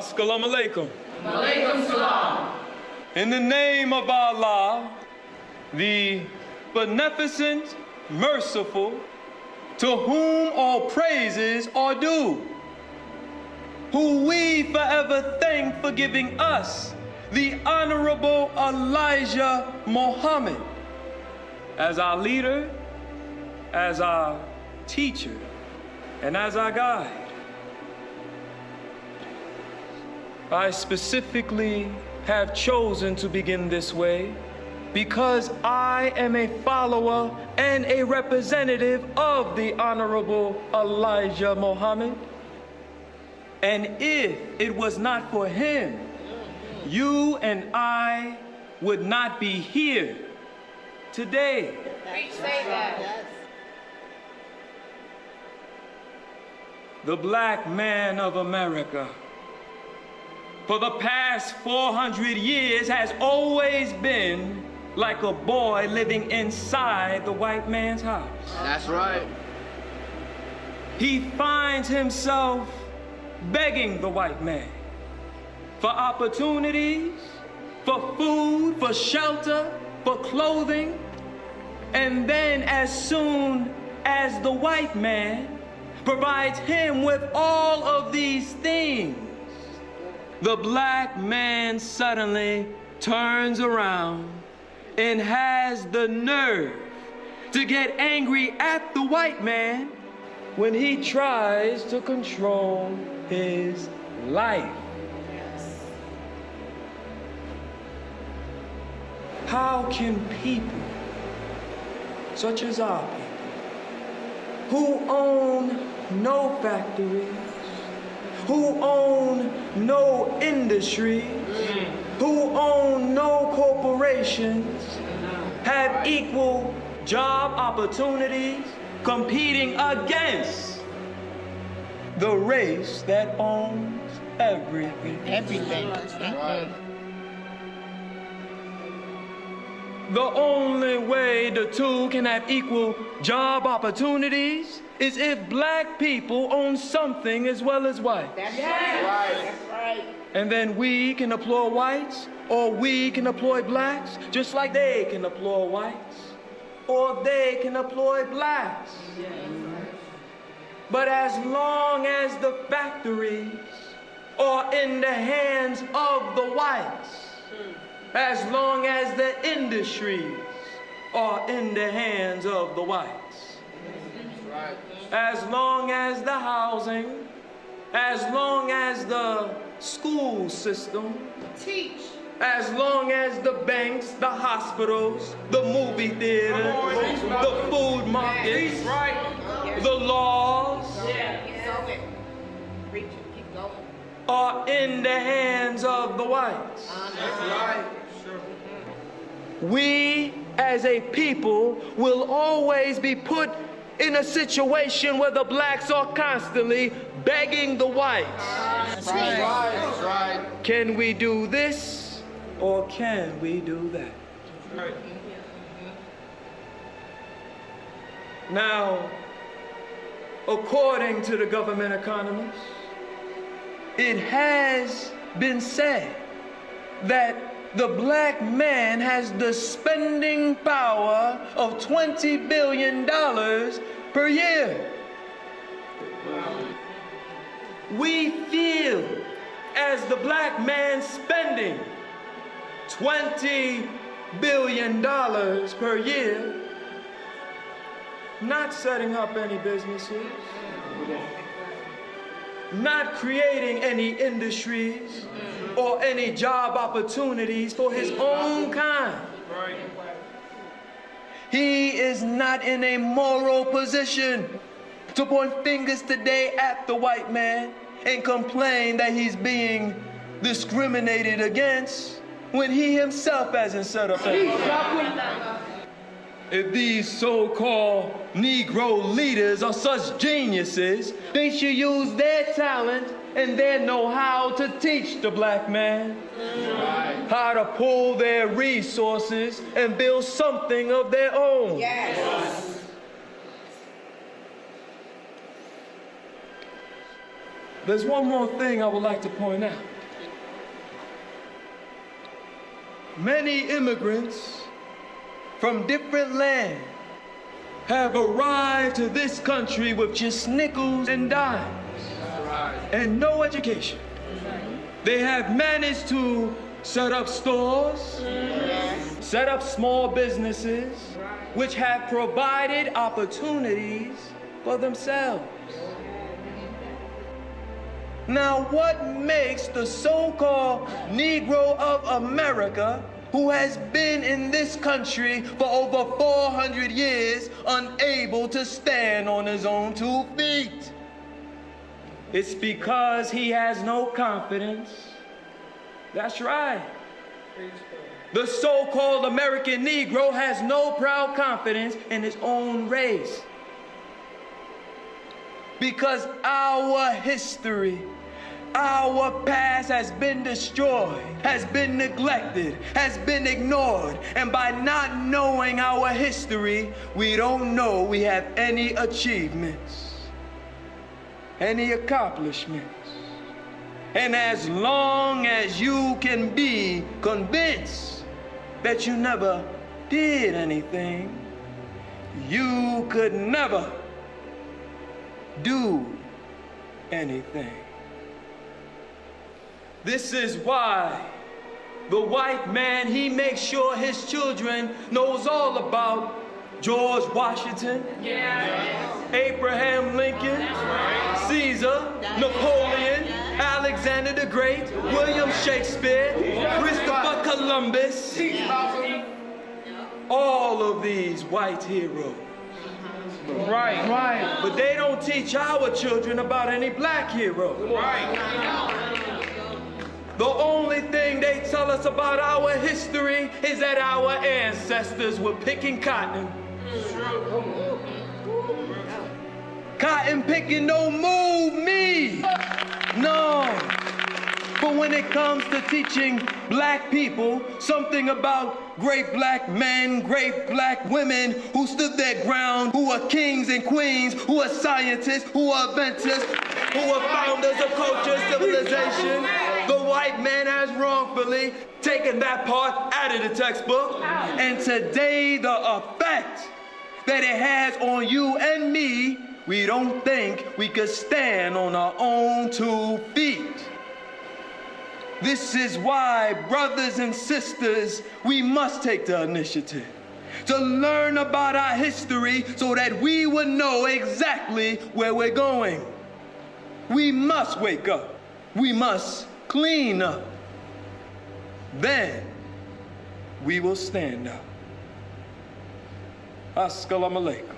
Assalamu alaikum. Alaikum salam. In the name of Allah, the beneficent, merciful, to whom all praises are due, who we forever thank for giving us the Honorable Elijah Muhammad as our leader, as our teacher, and as our guide. I specifically have chosen to begin this way because I am a follower and a representative of the Honorable Elijah Muhammad. And if it was not for him, you and I would not be here today. Say that. The black man of America, for the past 400 years, has always been like a boy living inside the white man's house. That's right. He finds himself begging the white man for opportunities, for food, for shelter, for clothing. And then as soon as the white man provides him with all of these things, the black man suddenly turns around and has the nerve to get angry at the white man when he tries to control his life. How can people such as our people, who own no factories, who own no industries, who own no corporations, have equal job opportunities competing against the race that owns everything? Everything. Right. The only way the two can have equal job opportunities is if black people own something as well as whites. That's right. That's right. And then we can employ whites, or we can employ blacks, just like they can employ whites, or they can employ blacks. But as long as the factories are in the hands of the whites, as long as the industries are in the hands of the whites, as long as the housing, as long as the school system, Teach. as long as the banks, the hospitals, the movie theaters, the food markets, the laws Keep going. Preach it. Keep going. are in the hands of the whites, we as a people will always be put in a situation where the blacks are constantly begging the whites. That's right. That's right. Can we do this or can we do that? Right. Now, according to the government economists, it has been said that the black man has the spending power of $20 billion per year. We feel as the black man spending $20 billion per year, not setting up any businesses, not creating any industries or any job opportunities for his own kind. He is not in a moral position to point fingers today at the white man and complain that he's being discriminated against when he himself hasn't set up anything. If these so-called Negro leaders are such geniuses, they should use their talent and their know-how to teach the black man how to pull their resources and build something of their own. Yes. There's one more thing I would like to point out. many immigrants from different lands have arrived to this country with just nickels and dimes and no education. They have managed to set up stores, set up small businesses, which have provided opportunities for themselves. Now, what makes the so-called Negro of America, who has been in this country for over 400 years, unable to stand on his own 2 feet? It's because he has no confidence. That's right. The so-called American Negro has no proud confidence in his own race. Because our history, our past has been destroyed, has been neglected, has been ignored. And by not knowing our history, we don't know we have any achievements, any accomplishments. And as long as you can be convinced that you never did anything, you could never do anything. This is why the white man, he makes sure his children knows all about George Washington, Abraham Lincoln, Caesar, Napoleon, Alexander the Great, William Shakespeare, Christopher Columbus, all of these white heroes. Right. But they don't teach our children about any black heroes. The only thing they tell us about our history is that our ancestors were picking cotton. Cotton picking don't move me. No. But when it comes to teaching black people something about great black men, great black women who stood their ground, who are kings and queens, who are scientists, who are inventors, who are founders of culture, civilization, the white man has wrongfully taken that part out of the textbook. And today, the effect that it has on you and me, we don't think we could stand on our own 2 feet. This is why, brothers and sisters, we must take the initiative to learn about our history so that we would know exactly where we're going. We must wake up. We must clean up. Then we will stand up. Assalamu alaikum.